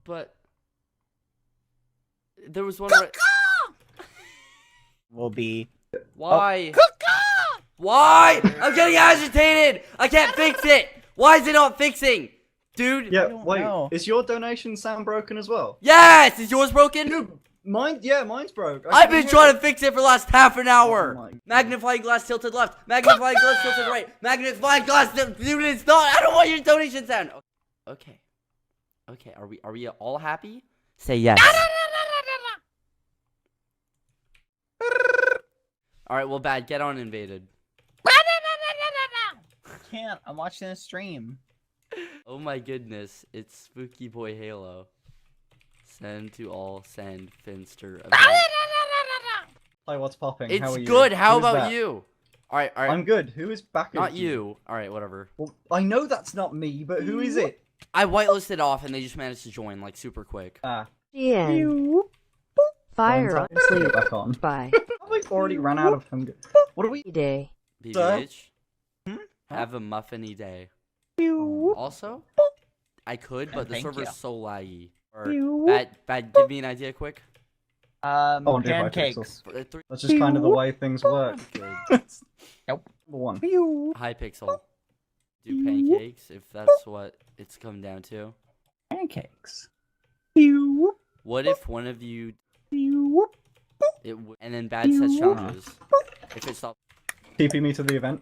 But there was one where... Will be... Why? Why? I'm getting agitated! I can't fix it! Why is it not fixing? Dude. Yeah, wait. Is your donation sound broken as well? Yes! Is yours broken? Dude, mine's broke. I've been trying to fix it for the last half an hour. Magnifying glass tilted left. Magnifying glass tilted right. Magnifying glass tilted... Dude, it's not... I don't want your donation sound. Okay. Okay, are we all happy? Say yes. Alright, well, Bad, get on Invaded. I can't. I'm watching a stream. Oh my goodness, it's Spooky Boy Halo. Send to all, send Finster. Play what's popping. It's How are you? good, how Who's about that? you? Alright, alright. I'm good. Who is back? Not you. Alright, whatever. Well, I know that's not me, but who is it? I whitelisted off and they just managed to join, like, super quick. Ah. Ian. Fire on sleep. Back on. Bye. I've already ran out of hunger. What are we? Day. BBH? Have a muffiny day. Also, I could, but the Thank server's you. so laggy. Or, Bad, give me an idea quick. Oh, Pancakes. That's just kind of the way things work. Good. Nope. Number one. Hi, Pixel. Do pancakes, if that's what it's come down to. Pancakes. What if one of you... and then Bad sets challenges. If it stops... TP me to the event.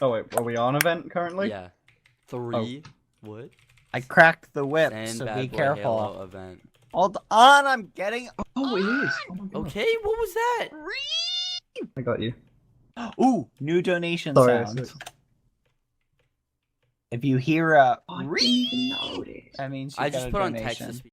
Oh wait, are we on event currently? Yeah. 3. What? I cracked the whip, Send so Bad be Boy careful. Halo event. Hold on, I'm getting... Oh, it is. Oh my god. Okay, what was that? I got you. Ooh, new donation Sorry, sound. If you hear a I didn't even notice. that means you I got just a put on donation. text to speak.